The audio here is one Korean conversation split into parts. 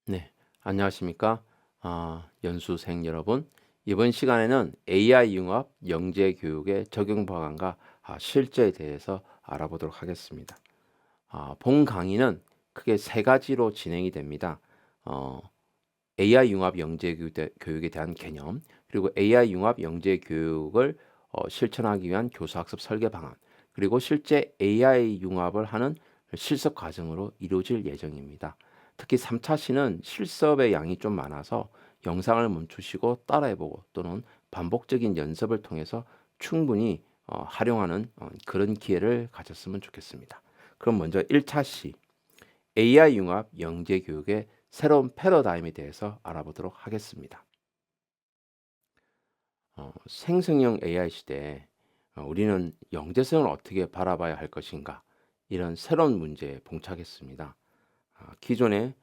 네, 안녕하십니까? 연수생 여러분. 이번 시간에는 AI 융합 영재 교육의 적용 방안과 실제에 대해서 알아보도록 하겠습니다. 본 강의는 크게 세 가지로 진행이 됩니다. 어, AI 융합 영재 교육에 대한 개념, 그리고 AI 융합 영재 교육을 실천하기 위한 교수학습 설계 방안, 그리고 실제 AI 융합을 하는 실습 과정으로 이루어질 예정입니다. 특히 3차 시는 실습의 양이 좀 많아서 영상을 멈추시고 따라해보고 또는 반복적인 연습을 통해서 충분히 활용하는 그런 기회를 가졌으면 좋겠습니다. 그럼 먼저 1차 시 AI 융합 영재 교육의 새로운 패러다임에 대해서 알아보도록 하겠습니다. 생성형 AI 시대에 우리는 영재성을 어떻게 바라봐야 할 것인가, 이런 새로운 문제에 봉착했습니다. 기존의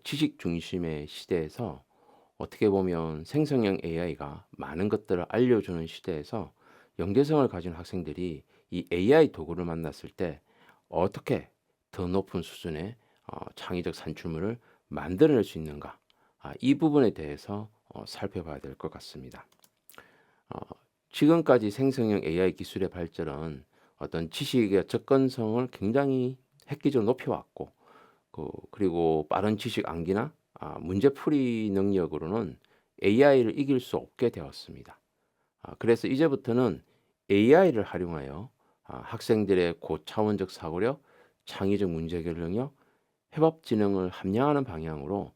지식 중심의 시대에서 어떻게 보면 생성형 AI가 많은 것들을 알려주는 시대에서 영재성을 가진 학생들이 이 AI 도구를 만났을 때 어떻게 더 높은 수준의 창의적 산출물을 만들어낼 수 있는가, 이 부분에 대해서 살펴봐야 될 것 같습니다. 어, 지금까지 생성형 AI 기술의 발전은 어떤 지식의 접근성을 굉장히 획기적으로 높여왔고, 그리고 빠른 지식 암기나 문제풀이 능력으로는 AI를 이길 수 없게 되었습니다. 그래서 이제부터는 AI를 활용하여 학생들의 고차원적 사고력, 창의적 문제 해결 능력, 협업 지능을 함양하는 방향으로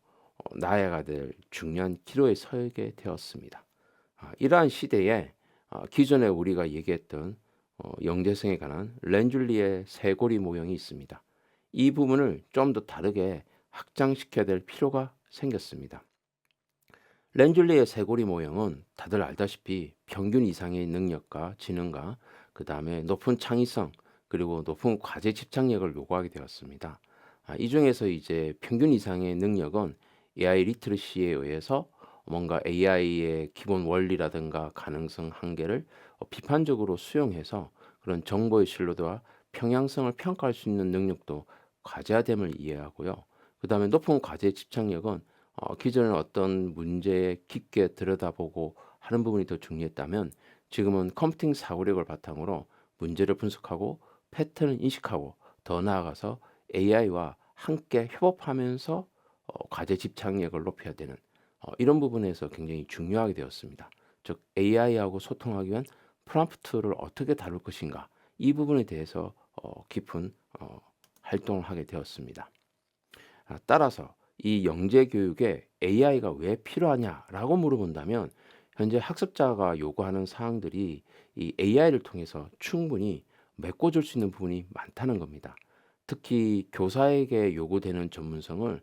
나아가야 될 중요한 기로에 서게 되었습니다. 이러한 시대에 기존에 우리가 얘기했던 영재성에 관한 렌줄리의 쇄골이 모형이 있습니다. 이 부분을 좀 더 다르게 확장시켜야 될 필요가 생겼습니다. 렌줄리의 쇄골이 모형은 다들 알다시피 평균 이상의 능력과 지능과 그 다음에 높은 창의성, 그리고 높은 과제 집착력을 요구하게 되었습니다. 이 중에서 이제 평균 이상의 능력은 AI 리트러시에 의해서 뭔가 AI의 기본 원리라든가 가능성 한계를 비판적으로 수용해서 그런 정보의 신뢰도와 평양성을 평가할 수 있는 능력도 과제화됨을 이해하고요. 그 다음에 높은 과제 집착력은 기존에 어떤 문제에 깊게 들여다보고 하는 부분이 더 중요했다면 지금은 컴퓨팅 사고력을 바탕으로 문제를 분석하고 패턴을 인식하고 더 나아가서 AI와 함께 협업하면서 과제 집착력을 높여야 되는 이런 부분에서 굉장히 중요하게 되었습니다. 즉 AI하고 소통하기 위한 프롬프트를 어떻게 다룰 것인가, 이 부분에 대해서 깊은 활동을 하게 되었습니다. 따라서 이 영재 교육에 AI가 왜 필요하냐라고 물어본다면 현재 학습자가 요구하는 사항들이 이 AI를 통해서 충분히 메꿔줄 수 있는 부분이 많다는 겁니다. 특히 교사에게 요구되는 전문성을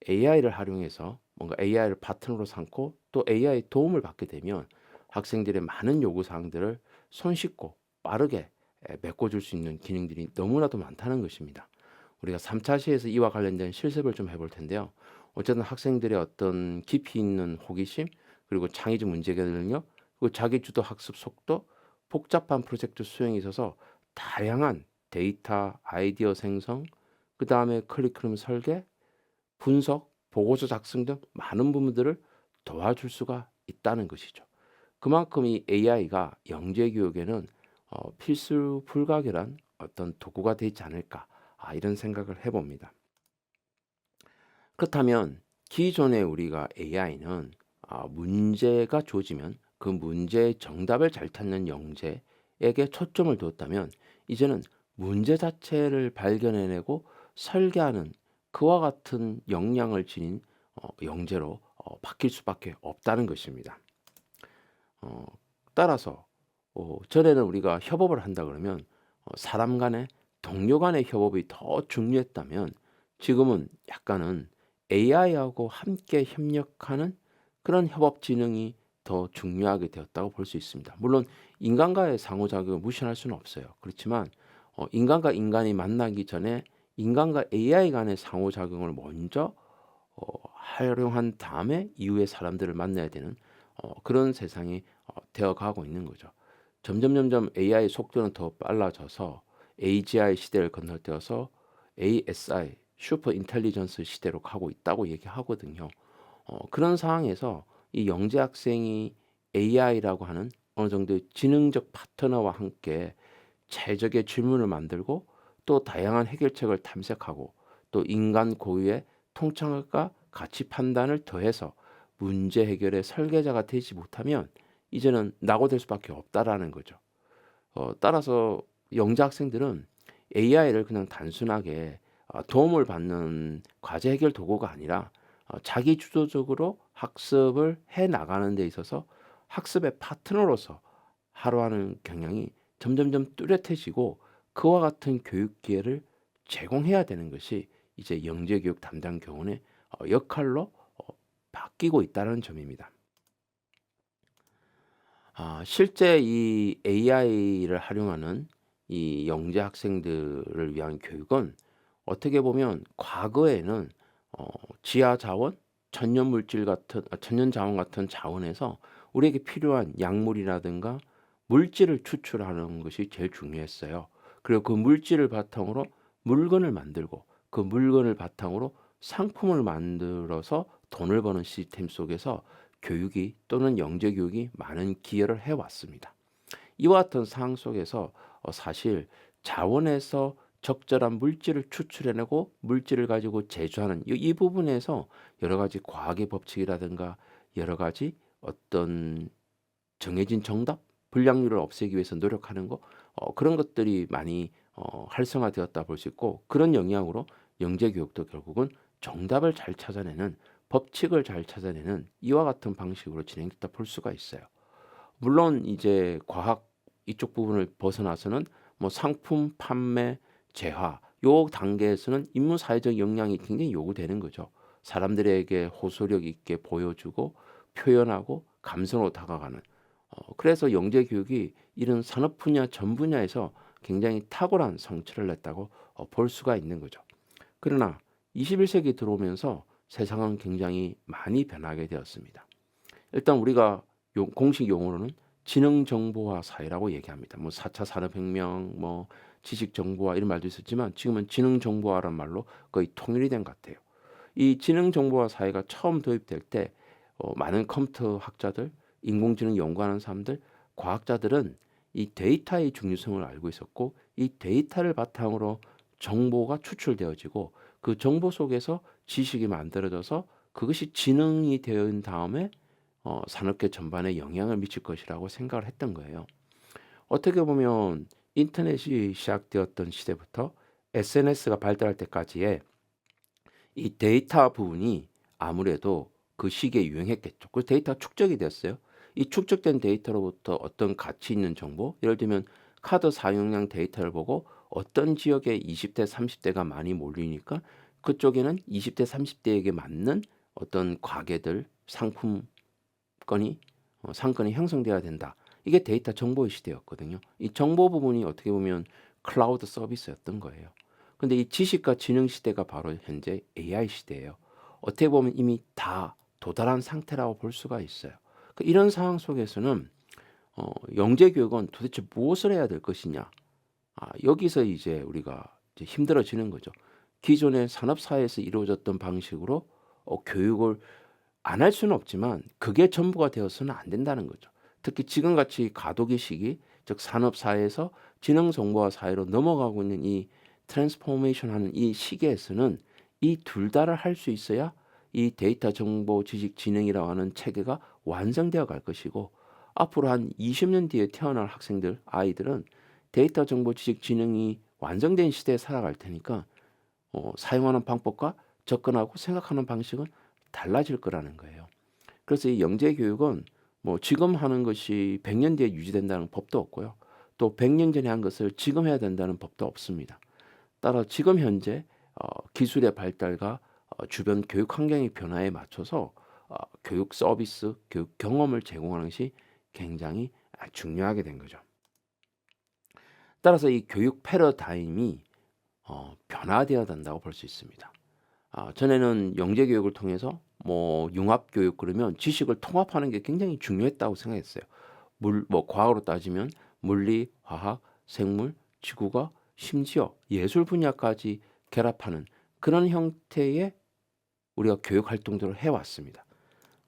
AI를 활용해서 뭔가 AI를 바탕으로 삼고 또 AI 도움을 받게 되면 학생들의 많은 요구 사항들을 손쉽고 빠르게 메꿔줄 수 있는 기능들이 너무나도 많다는 것입니다. 우리가 3차 시에서 이와 관련된 실습을 좀 해볼 텐데요. 어쨌든 학생들의 어떤 깊이 있는 호기심, 그리고 창의적 문제 해결 능력, 그리고 자기주도 학습 속도, 복잡한 프로젝트 수행에 있어서 다양한 데이터, 아이디어 생성, 그 다음에 커리큘럼 설계, 분석, 보고서 작성 등 많은 부분들을 도와줄 수가 있다는 것이죠. 그만큼 이 AI가 영재 교육에는 필수 불가결한 어떤 도구가 되지 않을까, 이런 생각을 해봅니다. 그렇다면 기존에 우리가 AI는 문제가 주어지면 그 문제의 정답을 잘 찾는 영재에게 초점을 두었다면 이제는 문제 자체를 발견해내고 설계하는 그와 같은 역량을 지닌 영재로 바뀔 수밖에 없다는 것입니다. 어, 따라서 전에는 우리가 협업을 한다 그러면 사람 간의 동료 간의 협업이 더 중요했다면 지금은 약간은 AI하고 함께 협력하는 그런 협업 지능이 더 중요하게 되었다고 볼 수 있습니다. 물론 인간과의 상호작용을 무시할 수는 없어요. 그렇지만 인간과 인간이 만나기 전에 인간과 AI 간의 상호작용을 먼저 활용한 다음에 이후에 사람들을 만나야 되는 그런 세상이 되어가고 있는 거죠. 점점 AI 속도는 더 빨라져서 AGI 시대를 건너뛰어서 ASI, 슈퍼 인텔리전스 시대로 가고 있다고 얘기하거든요. 그런 상황에서 이 영재 학생이 AI라고 하는 어느 정도의 지능적 파트너와 함께 최적의 질문을 만들고 또 다양한 해결책을 탐색하고 또 인간 고유의 통찰과 가치 판단을 더해서 문제 해결의 설계자가 되지 못하면 이제는 낙오될 수밖에 없다라는 거죠. 따라서 영재 학생들은 AI를 그냥 단순하게 도움을 받는 과제 해결 도구가 아니라 자기 주도적으로 학습을 해 나가는 데 있어서 학습의 파트너로서 하루하는 경향이 점점점 뚜렷해지고 그와 같은 교육 기회를 제공해야 되는 것이 이제 영재 교육 담당 교원의 역할로 바뀌고 있다는 점입니다. 실제 이 AI를 활용하는 이 영재 학생들을 위한 교육은 어떻게 보면 과거에는 지하 자원, 천연 물질 같은 천연 자원 같은 자원에서 우리에게 필요한 약물이라든가 물질을 추출하는 것이 제일 중요했어요. 그리고 그 물질을 바탕으로 물건을 만들고 그 물건을 바탕으로 상품을 만들어서 돈을 버는 시스템 속에서 교육이 또는 영재 교육이 많은 기여를 해왔습니다. 이와 같은 상황 속에서 사실 자원에서 적절한 물질을 추출해내고 물질을 가지고 제조하는 이 부분에서 여러 가지 과학의 법칙이라든가 여러 가지 어떤 정해진 정답, 불량률을 없애기 위해서 노력하는 거 그런 것들이 많이 활성화되었다 볼 수 있고 그런 영향으로 영재 교육도 결국은 정답을 잘 찾아내는 법칙을 잘 찾아내는 이와 같은 방식으로 진행됐다 볼 수가 있어요. 물론 이제 과학 이쪽 부분을 벗어나서는 뭐 상품 판매, 재화 요 단계에서는 인문 사회적 역량이 굉장히 요구되는 거죠. 사람들에게 호소력 있게 보여주고 표현하고 감성으로 다가가는. 그래서 영재 교육이 이런 산업 분야 전 분야에서 굉장히 탁월한 성취를 냈다고 볼 수가 있는 거죠. 그러나 21세기 들어오면서 세상은 굉장히 많이 변하게 되었습니다. 일단 우리가 공식 용어로는 지능정보화 사회라고 얘기합니다. 뭐 4차 산업혁명, 뭐 지식정보화 이런 말도 있었지만 지금은 지능정보화라는 말로 거의 통일이 된 것 같아요. 이 지능정보화 사회가 처음 도입될 때 많은 컴퓨터 학자들, 인공지능 연구하는 사람들, 과학자들은 이 데이터의 중요성을 알고 있었고 이 데이터를 바탕으로 정보가 추출되어지고 그 정보 속에서 지식이 만들어져서 그것이 지능이 되은 다음에 산업계 전반에 영향을 미칠 것이라고 생각을 했던 거예요. 어떻게 보면 인터넷이 시작되었던 시대부터 SNS가 발달할 때까지의 이 데이터 부분이 아무래도 그 시기에 유행했겠죠. 그 데이터가 축적이 됐어요. 이 축적된 데이터로부터 어떤 가치 있는 정보, 예를 들면 카드 사용량 데이터를 보고 어떤 지역에 20대, 30대가 많이 몰리니까 그쪽에는 20대, 30대에게 맞는 어떤 가게들, 상권이 형성돼야 된다. 이게 데이터 정보의 시대였거든요. 이 정보 부분이 어떻게 보면 클라우드 서비스였던 거예요. 근데 이 지식과 지능 시대가 바로 현재 AI 시대예요. 어떻게 보면 이미 다 도달한 상태라고 볼 수가 있어요. 이런 상황 속에서는 영재 교육은 도대체 무엇을 해야 될 것이냐? 여기서 이제 우리가 이제 힘들어지는 거죠. 기존의 산업 사회에서 이루어졌던 방식으로 교육을 안 할 수는 없지만 그게 전부가 되어서는 안 된다는 거죠. 특히 지금같이 과도기 시기, 즉 산업 사회에서 지능 정보화 사회로 넘어가고 있는 이 트랜스포메이션 하는 이 시기에서는 이 둘 다를 할 수 있어야 이 데이터 정보 지식 지능이라고 하는 체계가 완성되어 갈 것이고 앞으로 한 20년 뒤에 태어날 학생들, 아이들은 데이터 정보 지식 지능이 완성된 시대에 살아갈 테니까 사용하는 방법과 접근하고 생각하는 방식은 달라질 거라는 거예요. 그래서 이 영재 교육은 뭐 지금 하는 것이 100년 뒤에 유지된다는 법도 없고요. 또 100년 전에 한 것을 지금 해야 된다는 법도 없습니다. 따라 지금 현재 기술의 발달과 주변 교육 환경의 변화에 맞춰서 교육 서비스, 교육 경험을 제공하는 것이 굉장히 중요하게 된 거죠. 따라서 이 교육 패러다임이 변화되어야 된다고 볼 수 있습니다. 전에는 영재 교육을 통해서 뭐 융합 교육 그러면 지식을 통합하는 게 굉장히 중요했다고 생각했어요. 뭐 과학으로 따지면 물리, 화학, 생물, 지구과 심지어 예술 분야까지 결합하는 그런 형태의 우리가 교육 활동들을 해왔습니다.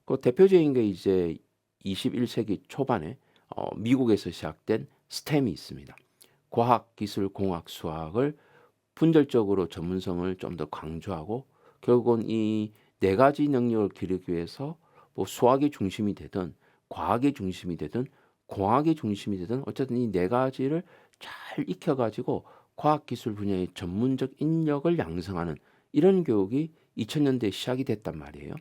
그 대표적인 게 이제 21세기 초반에 미국에서 시작된 스템이 있습니다. 과학, 기술, 공학, 수학을 분절적으로 전문성을 좀 더 강조하고 결국은 이 네 가지 능력을 기르기 위해서 뭐 수학이 중심이 되든 과학이 중심이 되든 공학이 중심이 되든 어쨌든 이 네 가지를 잘 익혀가지고 과학기술 분야의 전문적 인력을 양성하는 이런 교육이 2000년대에 시작이 됐단 말이에요.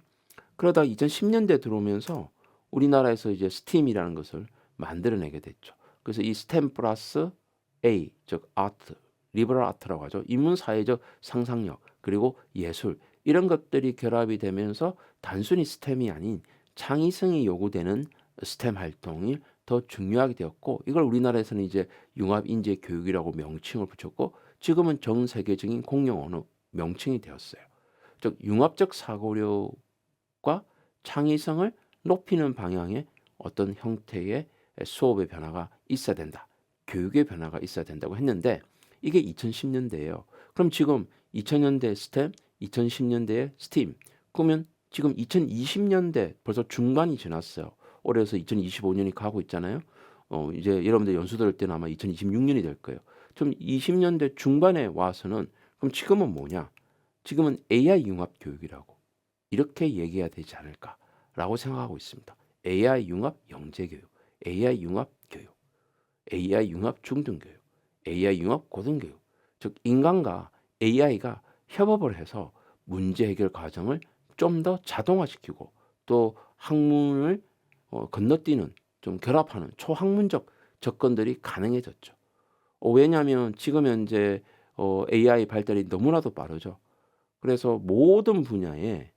그러다 2010년대 들어오면서 우리나라에서 이제 스팀이라는 것을 만들어내게 됐죠. 그래서 이 스템 플러스 A, 즉 아트, 리버럴 아트라고 하죠. 인문사회적 상상력, 그리고 예술 이런 것들이 결합이 되면서 단순히 스템이 아닌 창의성이 요구되는 스템 활동이 더 중요하게 되었고 이걸 우리나라에서는 이제 융합인재교육이라고 명칭을 붙였고 지금은 전 세계적인 공용 언어 명칭이 되었어요. 즉 융합적 사고력과 창의성을 높이는 방향의 어떤 형태의 수업의 변화가 있어야 된다. 교육의 변화가 있어야 된다고 했는데 이게 2010년대예요. 그럼 지금 2000년대 스템, 2010년대의 스팀. 그러면 지금 2020년대 벌써 중반이 지났어요. 올해에서 2025년이 가고 있잖아요. 이제 여러분들 연수 들을 때는 아마 2026년이 될 거예요. 좀 20년대 중반에 와서는 그럼 지금은 뭐냐? 지금은 AI 융합 교육이라고 이렇게 얘기해야 되지 않을까라고 생각하고 있습니다. AI 융합 영재교육, AI 융합 교육, AI 융합 중등교육, AI 융합 고등교육. 즉 인간과 AI가 협업을 해서 문제 해결 과정을 좀 더 자동화시키고 또 학문을 건너뛰는 좀 결합하는 초학문적 접근들이 가능해졌죠. 왜냐하면 지금 현재 AI 발달이 너무나도 빠르죠. 그래서 모든 분야에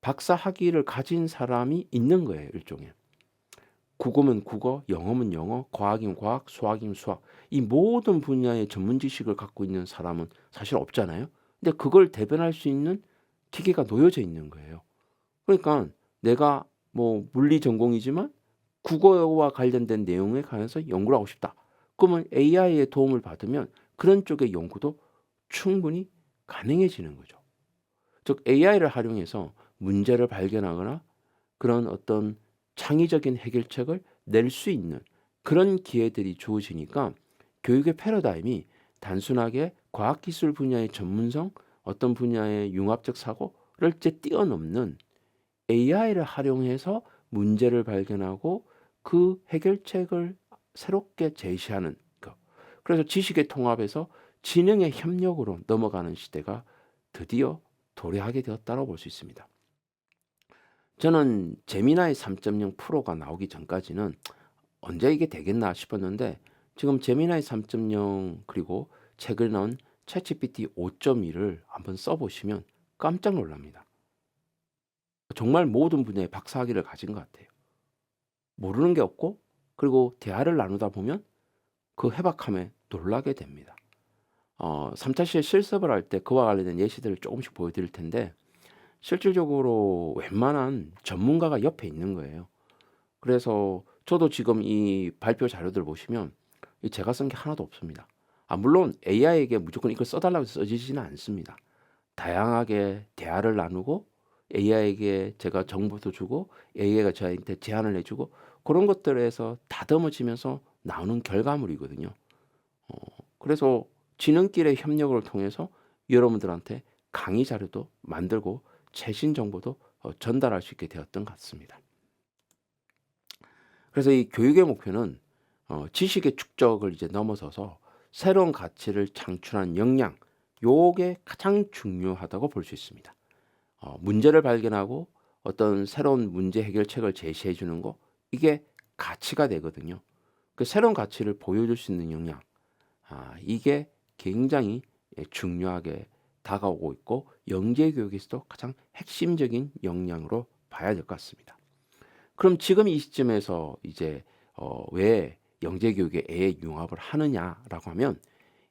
박사 학위를 가진 사람이 있는 거예요, 일종의. 국어면 국어, 영어면 영어, 과학이면 과학, 수학이면 수학. 이 모든 분야의 전문 지식을 갖고 있는 사람은 사실 없잖아요. 근데 그걸 대변할 수 있는 기계가 놓여져 있는 거예요. 그러니까 내가 뭐 물리 전공이지만 국어와 관련된 내용에 관해서 연구를 하고 싶다. 그러면 AI의 도움을 받으면 그런 쪽의 연구도 충분히 가능해지는 거죠. 즉 AI를 활용해서 문제를 발견하거나 그런 어떤 창의적인 해결책을 낼 수 있는 그런 기회들이 주어지니까 교육의 패러다임이 단순하게 과학기술 분야의 전문성, 어떤 분야의 융합적 사고를 뛰어넘는 AI를 활용해서 문제를 발견하고 그 해결책을 새롭게 제시하는 것. 그래서 지식의 통합에서 지능의 협력으로 넘어가는 시대가 드디어 도래하게 되었다고 볼 수 있습니다. 저는 제미나이 3.0 프로가 나오기 전까지는 언제 이게 되겠나 싶었는데 지금 제미나이 3.0 그리고 최근에 나온 챗GPT 5.1을 한번 써보시면 깜짝 놀랍니다. 정말 모든 분야에 박사학위를 가진 것 같아요. 모르는 게 없고 그리고 대화를 나누다 보면 그 해박함에 놀라게 됩니다. 3차 시에 실습을 할 때 그와 관련된 예시들을 조금씩 보여드릴 텐데 실질적으로 웬만한 전문가가 옆에 있는 거예요. 그래서 저도 지금 이 발표 자료들 보시면 제가 쓴 게 하나도 없습니다. 물론 AI에게 무조건 이걸 써달라고 해서 써지지는 않습니다. 다양하게 대화를 나누고 AI에게 제가 정보도 주고 AI가 저한테 제안을 해주고 그런 것들에서 다듬어지면서 나오는 결과물이거든요. 그래서 지능길의 협력을 통해서 여러분들한테 강의 자료도 만들고 최신 정보도 전달할 수 있게 되었던 것 같습니다. 그래서 이 교육의 목표는 지식의 축적을 이제 넘어서서 새로운 가치를 창출하는 역량, 요게 가장 중요하다고 볼 수 있습니다. 문제를 발견하고 어떤 새로운 문제 해결책을 제시해 주는 거 이게 가치가 되거든요. 그 새로운 가치를 보여줄 수 있는 역량, 이게 굉장히 중요하게 다가오고 있고 영재교육에서도 가장 핵심적인 역량으로 봐야 될 것 같습니다. 그럼 지금 이 시점에서 이제 왜 영재교육에 AI 융합을 하느냐라고 하면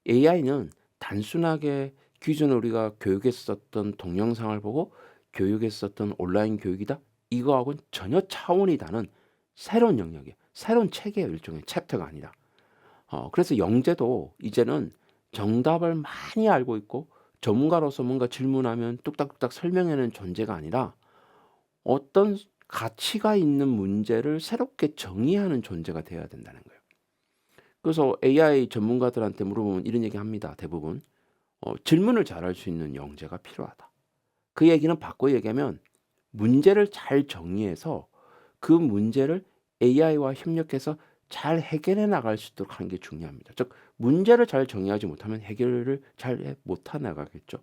AI는 단순하게 기존에 우리가 교육에 썼던 동영상을 보고 교육에 썼던 온라인 교육이다? 이거하고는 전혀 차원이 다른 새로운 영역이에요. 새로운 체계의 일종의 챕터가 아니라. 그래서 영재도 이제는 정답을 많이 알고 있고 전문가로서 뭔가 질문하면 뚝딱뚝딱 설명하는 존재가 아니라 어떤 가치가 있는 문제를 새롭게 정의하는 존재가 되어야 된다는 거예요. 그래서 AI 전문가들한테 물어보면 이런 얘기합니다. 대부분 질문을 잘할 수 있는 영재가 필요하다. 그 얘기는 바꿔 얘기하면 문제를 잘 정의해서 그 문제를 AI와 협력해서 잘 해결해 나갈 수 있도록 하는 게 중요합니다. 즉 문제를 잘 정의하지 못하면 해결을 잘 못해 나가겠죠.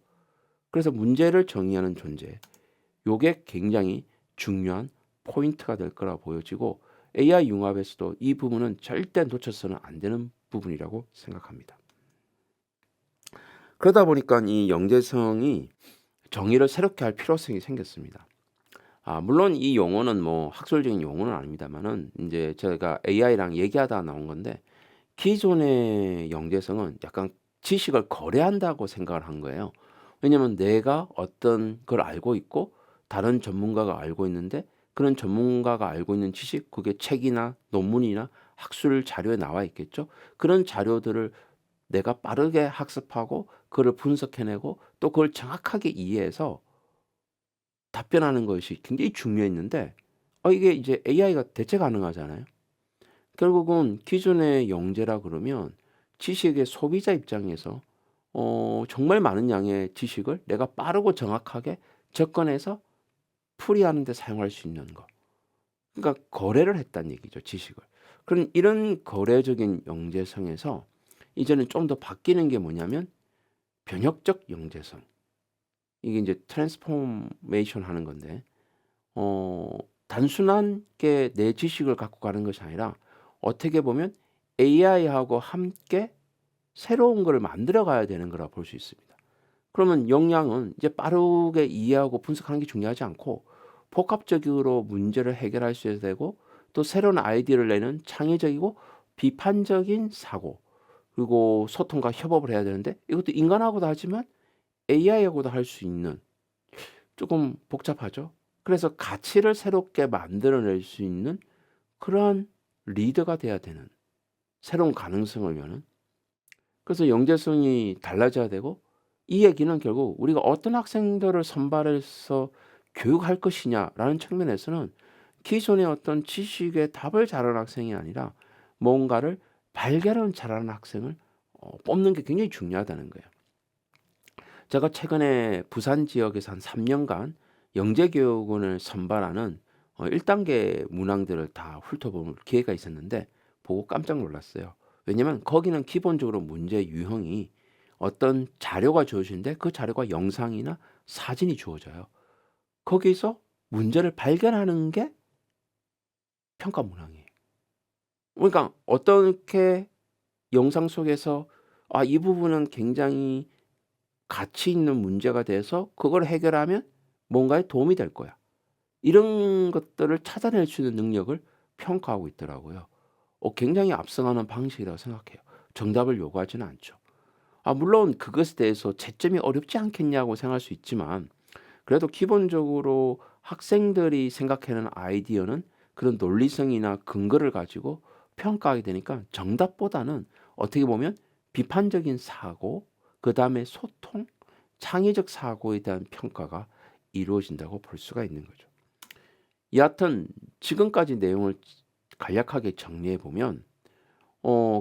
그래서 문제를 정의하는 존재, 요게 굉장히 중요한 포인트가 될 거라 보여지고 AI 융합에서도 이 부분은 절대 놓쳐서는 안 되는 부분이라고 생각합니다. 그러다 보니까 이 영재성이 정의를 새롭게 할 필요성이 생겼습니다. 물론 이 용어는 뭐 학술적인 용어는 아닙니다만은 이제 제가 AI랑 얘기하다가 나온 건데 기존의 영재성은 약간 지식을 거래한다고 생각을 한 거예요. 왜냐면 내가 어떤 걸 알고 있고 다른 전문가가 알고 있는데 그런 전문가가 알고 있는 지식, 그게 책이나 논문이나 학술 자료에 나와 있겠죠. 그런 자료들을 내가 빠르게 학습하고 그걸 분석해내고 또 그걸 정확하게 이해해서 답변하는 것이 굉장히 중요했는데 이게 이제 AI가 대체 가능하잖아요. 결국은 기존의 영재라 그러면 지식의 소비자 입장에서 정말 많은 양의 지식을 내가 빠르고 정확하게 접근해서 풀이하는 데 사용할 수 있는 거. 그러니까 거래를 했다는 얘기죠, 지식을. 그런 이런 거래적인 영재성에서 이제는 좀 더 바뀌는 게 뭐냐면 변혁적 영재성. 이게 이제 트랜스포메이션 하는 건데 단순한 게 내 지식을 갖고 가는 것이 아니라 어떻게 보면 AI하고 함께 새로운 걸 만들어 가야 되는 거라 볼 수 있습니다. 그러면 역량은 이제 빠르게 이해하고 분석하는 게 중요하지 않고 복합적으로 문제를 해결할 수 있어야 되고 또 새로운 아이디어를 내는 창의적이고 비판적인 사고 그리고 소통과 협업을 해야 되는데 이것도 인간하고도 하지만 AI하고도 할 수 있는 조금 복잡하죠. 그래서 가치를 새롭게 만들어낼 수 있는 그러한 리더가 돼야 되는 새로운 가능성을 여는 그래서 영재성이 달라져야 되고 이 얘기는 결국 우리가 어떤 학생들을 선발해서 교육할 것이냐라는 측면에서는 기존의 어떤 지식의 답을 잘하는 학생이 아니라 뭔가를 발견을 잘하는 학생을 뽑는 게 굉장히 중요하다는 거예요. 제가 최근에 부산 지역에서 한 3년간 영재교육원을 선발하는 1단계 문항들을 다 훑어볼 기회가 있었는데 보고 깜짝 놀랐어요. 왜냐면 거기는 기본적으로 문제 유형이 어떤 자료가 주어지는데 그 자료가 영상이나 사진이 주어져요. 거기서 문제를 발견하는 게 평가 문항이에요. 그러니까 어떻게 영상 속에서 이 부분은 굉장히 가치 있는 문제가 돼서 그걸 해결하면 뭔가에 도움이 될 거야. 이런 것들을 찾아낼 수 있는 능력을 평가하고 있더라고요. 굉장히 앞서가는 방식이라고 생각해요. 정답을 요구하지는 않죠. 물론 그것에 대해서 채점이 어렵지 않겠냐고 생각할 수 있지만 그래도 기본적으로 학생들이 생각하는 아이디어는 그런 논리성이나 근거를 가지고 평가하게 되니까 정답보다는 어떻게 보면 비판적인 사고, 그다음에 소통, 창의적 사고에 대한 평가가 이루어진다고 볼 수가 있는 거죠. 여하튼 지금까지 내용을 간략하게 정리해 보면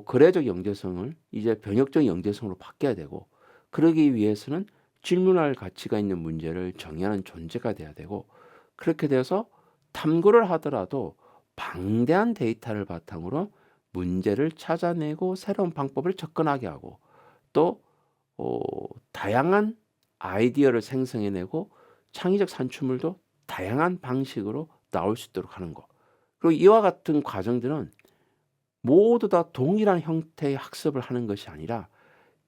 거래적 영재성을 이제 변혁적 영재성으로 바뀌어야 되고 그러기 위해서는 질문할 가치가 있는 문제를 정의하는 존재가 돼야 되고 그렇게 되어서 탐구를 하더라도 방대한 데이터를 바탕으로 문제를 찾아내고 새로운 방법을 접근하게 하고 또 다양한 아이디어를 생성해내고 창의적 산출물도 다양한 방식으로 나올 수 있도록 하는 거. 그리고 이와 같은 과정들은 모두 다 동일한 형태의 학습을 하는 것이 아니라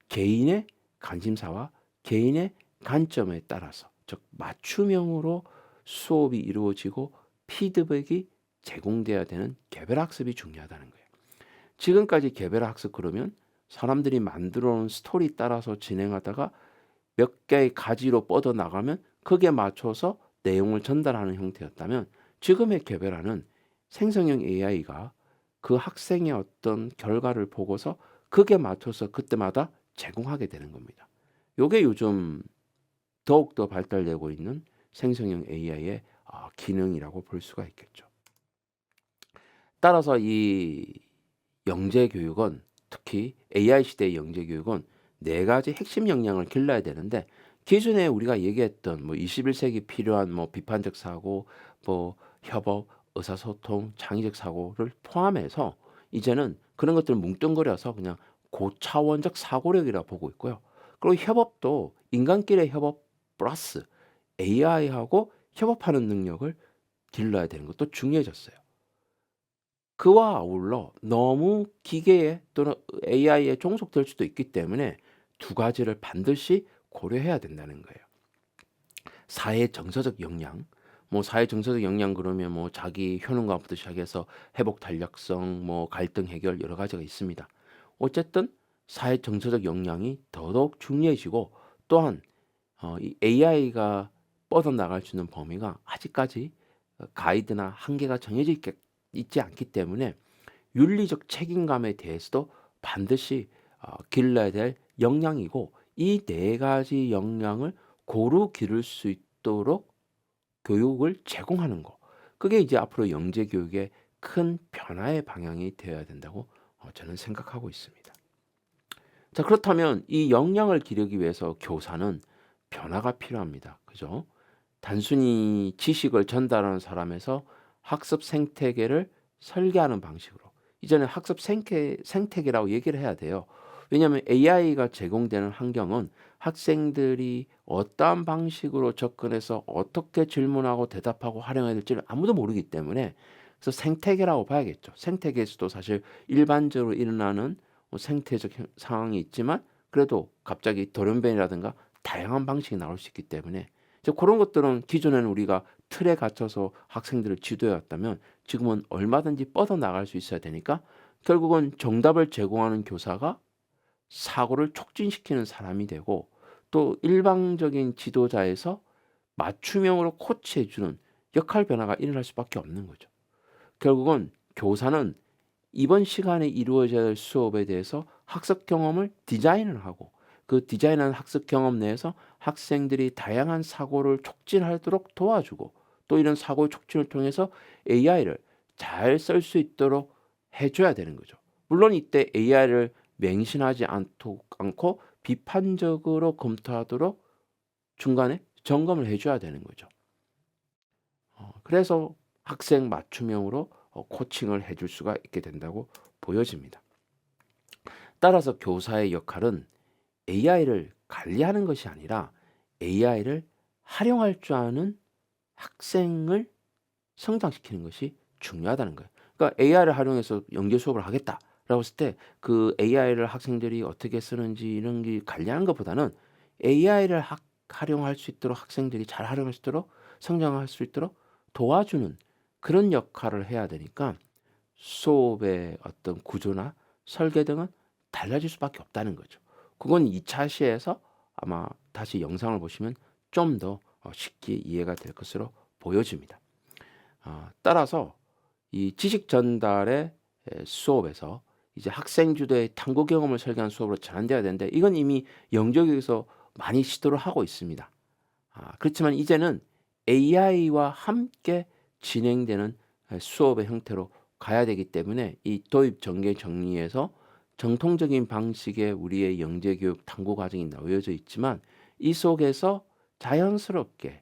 개인의 관심사와 개인의 관점에 따라서 즉 맞춤형으로 수업이 이루어지고 피드백이 제공돼야 되는 개별학습이 중요하다는 거예요. 지금까지 개별학습 그러면 사람들이 만들어 놓은 스토리 따라서 진행하다가 몇 개의 가지로 뻗어나가면 거기에 맞춰서 내용을 전달하는 형태였다면 지금의 개별화는 생성형 AI가 그 학생의 어떤 결과를 보고서 거기에 맞춰서 그때마다 제공하게 되는 겁니다. 요게 요즘 더욱더 발달되고 있는 생성형 AI의 기능이라고 볼 수가 있겠죠. 따라서 이 영재 교육은, 특히 AI 시대의 영재 교육은 네 가지 핵심 역량을 길러야 되는데, 기존에 우리가 얘기했던 21세기 필요한 비판적 사고, 협업, 의사소통, 창의적 사고를 포함해서 이제는 그런 것들을 뭉뚱그려서 그냥 고차원적 사고력이라 보고 있고요. 그리고 협업도 인간끼리의 협업 플러스 AI하고 협업하는 능력을 길러야 되는 것도 중요해졌어요. 그와 아울러 너무 기계에 또는 AI에 종속될 수도 있기 때문에 두 가지를 반드시 고려해야 된다는 거예요. 사회 정서적 역량, 사회 정서적 역량 그러면 자기 효능감부터 시작해서 회복 탄력성, 갈등 해결 여러 가지가 있습니다. 어쨌든 사회 정서적 역량이 더더욱 중요해지고, 또한 이 AI가 뻗어나갈 수 있는 범위가 아직까지 가이드나 한계가 정해져 있지 않기 때문에 윤리적 책임감에 대해서도 반드시 길러야 될 역량이고, 이 네 가지 역량을 고루 기를 수 있도록 교육을 제공하는 거, 그게 이제 앞으로 영재 교육의 큰 변화의 방향이 되어야 된다고 저는 생각하고 있습니다. 자, 그렇다면 이 역량을 기르기 위해서 교사는 변화가 필요합니다. 그죠? 단순히 지식을 전달하는 사람에서 학습 생태계를 설계하는 방식으로, 이제는 학습 생태계라고 얘기를 해야 돼요. 왜냐하면 AI가 제공되는 환경은 학생들이 어떠한 방식으로 접근해서 어떻게 질문하고 대답하고 활용해야 될지를 아무도 모르기 때문에, 그래서 생태계라고 봐야겠죠. 생태계에서도 사실 일반적으로 일어나는 생태적 상황이 있지만, 그래도 갑자기 돌연변이라든가 다양한 방식이 나올 수 있기 때문에, 이제 그런 것들은 기존에는 우리가 틀에 갇혀서 학생들을 지도해 왔다면 지금은 얼마든지 뻗어나갈 수 있어야 되니까, 결국은 정답을 제공하는 교사가 사고를 촉진시키는 사람이 되고, 또 일방적인 지도자에서 맞춤형으로 코치해 주는 역할 변화가 일어날 수밖에 없는 거죠. 결국은 교사는 이번 시간에 이루어져야 할 수업에 대해서 학습 경험을 디자인을 하고, 그 디자인한 학습 경험 내에서 학생들이 다양한 사고를 촉진하도록 도와주고, 또 이런 사고 촉진을 통해서 AI를 잘 쓸 수 있도록 해줘야 되는 거죠. 물론 이때 AI를 맹신하지 않고 비판적으로 검토하도록 중간에 점검을 해줘야 되는 거죠. 그래서 학생 맞춤형으로 코칭을 해줄 수가 있게 된다고 보여집니다. 따라서 교사의 역할은 AI를 관리하는 것이 아니라 AI를 활용할 줄 아는 학생을 성장시키는 것이 중요하다는 거예요. 그러니까 AI를 활용해서 영재 수업을 하겠다라고 했을 때 그 AI를 학생들이 어떻게 쓰는지 이런 게 관리하는 것보다는 AI를 활용할 수 있도록, 학생들이 잘 활용할 수 있도록, 성장할 수 있도록 도와주는 그런 역할을 해야 되니까, 수업의 어떤 구조나 설계 등은 달라질 수밖에 없다는 거죠. 그건 2차 시에서 아마 다시 영상을 보시면 좀 더 쉽게 이해가 될 것으로 보여집니다. 따라서 이 지식 전달의 수업에서 이제 학생 주도의 탐구 경험을 설계한 수업으로 전환돼야 되는데, 이건 이미 영재교육에서 많이 시도를 하고 있습니다. 그렇지만 이제는 AI와 함께 진행되는 수업의 형태로 가야 되기 때문에, 이 도입 전개 정리에서 정통적인 방식의 우리의 영재교육 탐구 과정이 놓여져 있지만, 이 속에서 자연스럽게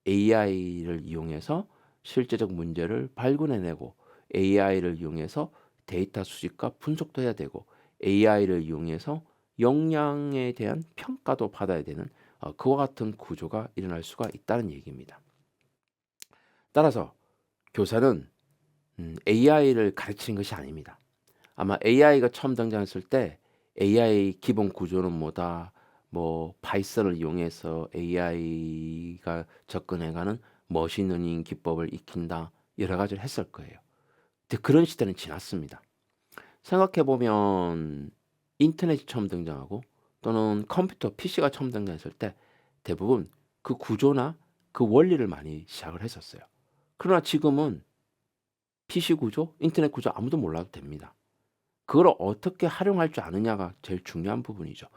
AI를 이용해서 실제적 문제를 발굴해내고, AI를 이용해서 데이터 수집과 분석도 해야 되고, AI를 이용해서 역량에 대한 평가도 받아야 되는 그와 같은 구조가 일어날 수가 있다는 얘기입니다. 따라서 교사는 AI를 가르치는 것이 아닙니다. 아마 AI가 처음 등장했을 때 AI 기본 구조는 뭐다, 파이썬을 이용해서 AI가 접근해가는 머신러닝 기법을 익힌다, 여러 가지를 했을 거예요. 근데 그런 시대는 지났습니다. 생각해보면 인터넷이 처음 등장하고 또는 컴퓨터, PC가 처음 등장했을 때 대부분 그 구조나 그 원리를 많이 시작을 했었어요. 그러나 지금은 PC 구조, 인터넷 구조 아무도 몰라도 됩니다. 그걸 어떻게 활용할 줄 아느냐가 제일 중요한 부분이죠.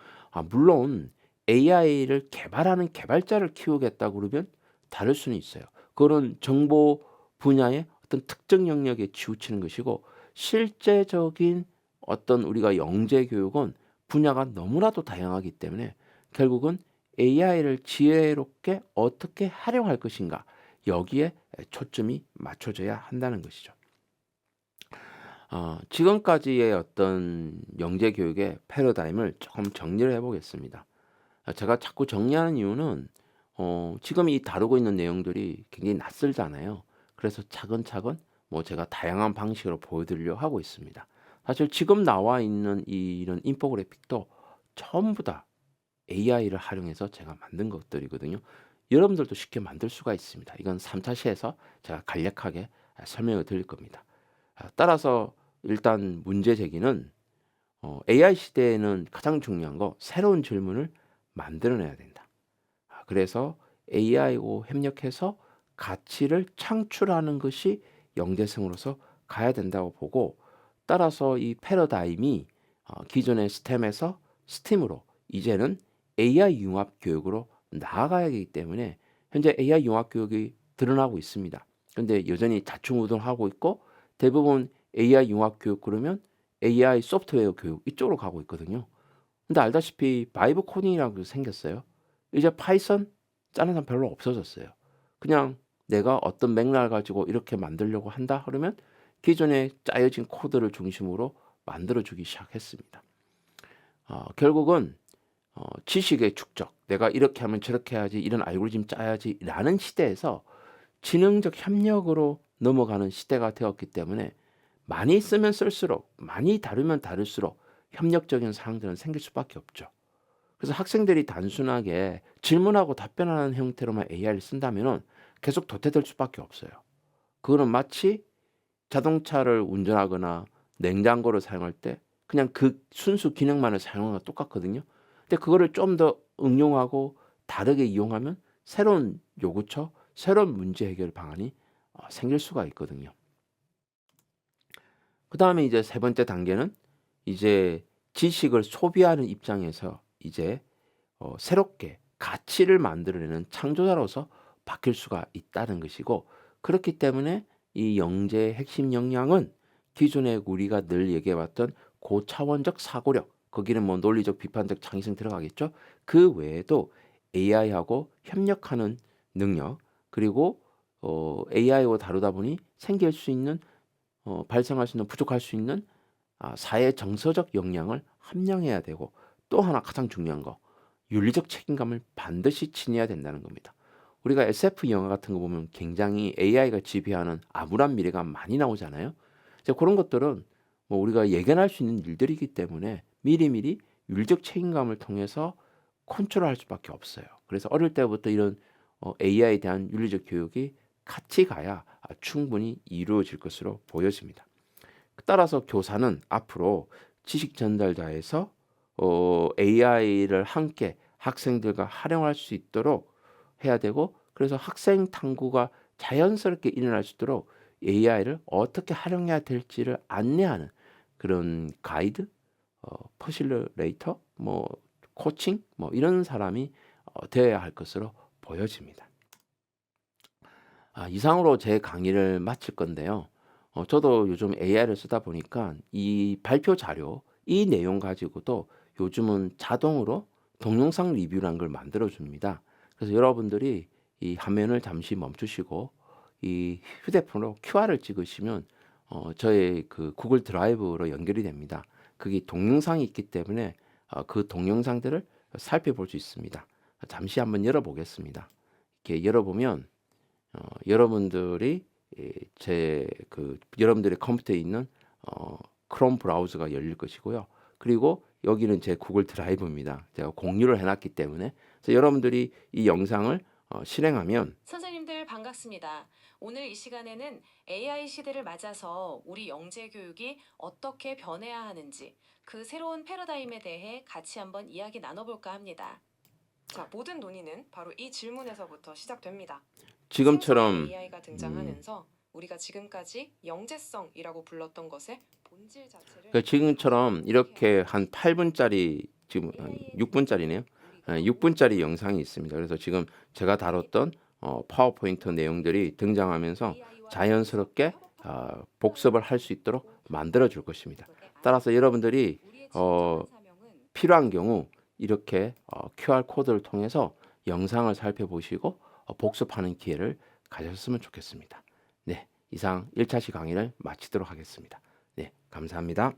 물론 AI를 개발하는 개발자를 키우겠다고 그러면 다를 수는 있어요. 그거는 정보 분야의 어떤 특정 영역에 치우치는 것이고 실제적인 어떤 우리가 영재 교육은 분야가 너무나도 다양하기 때문에 결국은 AI를 지혜롭게 어떻게 활용할 것인가 여기에 초점이 맞춰져야 한다는 것이죠. 지금까지의 어떤 영재 교육의 패러다임을 조금 정리를 해보겠습니다. 제가 자꾸 정리하는 이유는 지금 이 다루고 있는 내용들이 굉장히 낯설잖아요. 그래서 차근차근 뭐 제가 다양한 방식으로 보여드리려고 하고 있습니다. 사실 지금 나와 있는 이런 인포그래픽도 전부 다 AI를 활용해서 제가 만든 것들이거든요. 여러분들도 쉽게 만들 수가 있습니다. 이건 3차 시에서 제가 간략하게 설명을 드릴 겁니다. 따라서 일단 문제 제기는 AI 시대에는 가장 중요한 거 새로운 질문을 만들어내야 된다. 그래서 AI하고 협력해서 가치를 창출하는 것이 영재성으로서 가야 된다고 보고 따라서 이 패러다임이 기존의 스템에서 스팀으로 이제는 AI 융합 교육으로 나아가야 하기 때문에 현재 AI 융합 교육이 드러나고 있습니다. 그런데 여전히 자충우돌하고 있고 대부분 AI 융합 교육 그러면 AI 소프트웨어 교육 이쪽으로 가고 있거든요. 근데 알다시피 바이브 코딩이라고 생겼어요. 이제 파이썬 짜는 사람 별로 없어졌어요. 그냥 내가 어떤 맥락을 가지고 이렇게 만들려고 한다 그러면 기존에 짜여진 코드를 중심으로 만들어주기 시작했습니다. 결국은 지식의 축적, 내가 이렇게 하면 저렇게 해야지, 이런 알고리즘 짜야지 라는 시대에서 지능적 협력으로 넘어가는 시대가 되었기 때문에 많이 쓰면 쓸수록, 많이 다루면 다룰수록 협력적인 사항들은 생길 수밖에 없죠. 그래서 학생들이 단순하게 질문하고 답변하는 형태로만 AI를 쓴다면 계속 도태될 수밖에 없어요. 그거는 마치 자동차를 운전하거나 냉장고를 사용할 때 그냥 그 순수 기능만을 사용하는 거 똑같거든요. 근데 그거를 좀 더 응용하고 다르게 이용하면 새로운 요구처, 새로운 문제 해결 방안이 생길 수가 있거든요. 그 다음에 이제 세 번째 단계는 이제 지식을 소비하는 입장에서 이제 새롭게 가치를 만들어내는 창조자로서 바뀔 수가 있다는 것이고 그렇기 때문에 이 영재의 핵심 역량은 기존에 우리가 늘 얘기해왔던 고차원적 사고력 거기는 뭐 논리적 비판적 창의성 들어가겠죠. 그 외에도 AI하고 협력하는 능력 그리고 AI하고 다루다 보니 생길 수 있는 발생할 수 있는 부족할 수 있는 사회 정서적 역량을 함량해야 되고 또 하나 가장 중요한 거 윤리적 책임감을 반드시 지녀야 된다는 겁니다. 우리가 SF 영화 같은 거 보면 굉장히 AI가 지배하는 암울한 미래가 많이 나오잖아요. 이제 그런 것들은 뭐 우리가 예견할 수 있는 일들이기 때문에 미리미리 윤리적 책임감을 통해서 컨트롤할 수밖에 없어요. 그래서 어릴 때부터 이런 AI에 대한 윤리적 교육이 같이 가야 충분히 이루어질 것으로 보여집니다. 따라서 교사는 앞으로 지식 전달자에서 AI를 함께 학생들과 활용할 수 있도록 해야 되고 그래서 학생 탐구가 자연스럽게 일어날 수 있도록 AI를 어떻게 활용해야 될지를 안내하는 그런 가이드, 퍼실레이터, 뭐 코칭, 뭐 이런 사람이 되어야 할 것으로 보여집니다. 이상으로 제 강의를 마칠 건데요. 저도 요즘 AI를 쓰다 보니까 이 발표 자료, 이 내용 가지고도 요즘은 자동으로 동영상 리뷰라는 걸 만들어 줍니다. 그래서 여러분들이 이 화면을 잠시 멈추시고 이 휴대폰으로 QR을 찍으시면 저의 그 구글 드라이브로 연결이 됩니다. 그게 동영상이 있기 때문에 그 동영상들을 살펴볼 수 있습니다. 잠시 한번 열어보겠습니다. 이렇게 열어보면 여러분들이 여러분들의 컴퓨터에 있는 크롬 브라우저가 열릴 것이고요. 그리고 여기는 제 구글 드라이브입니다. 제가 공유를 해놨기 때문에 그래서 여러분들이 이 영상을 실행하면 선생님들 반갑습니다. 오늘 이 시간에는 AI 시대를 맞아서 우리 영재 교육이 어떻게 변해야 하는지 그 새로운 패러다임에 대해 같이 한번 이야기 나눠볼까 합니다. 자, 모든 논의는 바로 이 질문에서부터 시작됩니다. 생성의 지금처럼 AI가 등장하면서 우리가 지금까지 영재성이라고 불렀던 것의 본질 자체를 지금처럼 어떻게 이렇게 해야 한 하는지 8분짜리 지금 한 AI의 6분짜리네요. 6분짜리 영상이 있습니다. 그래서 지금 제가 다뤘던 파워포인트 내용들이 등장하면서 자연스럽게 복습을 할 수 있도록 만들어 줄 것입니다. 따라서 여러분들이 필요한 경우 이렇게 QR 코드를 통해서 영상을 살펴보시고 복습하는 기회를 가졌으면 좋겠습니다. 네, 이상 1차시 강의를 마치도록 하겠습니다. 네, 감사합니다.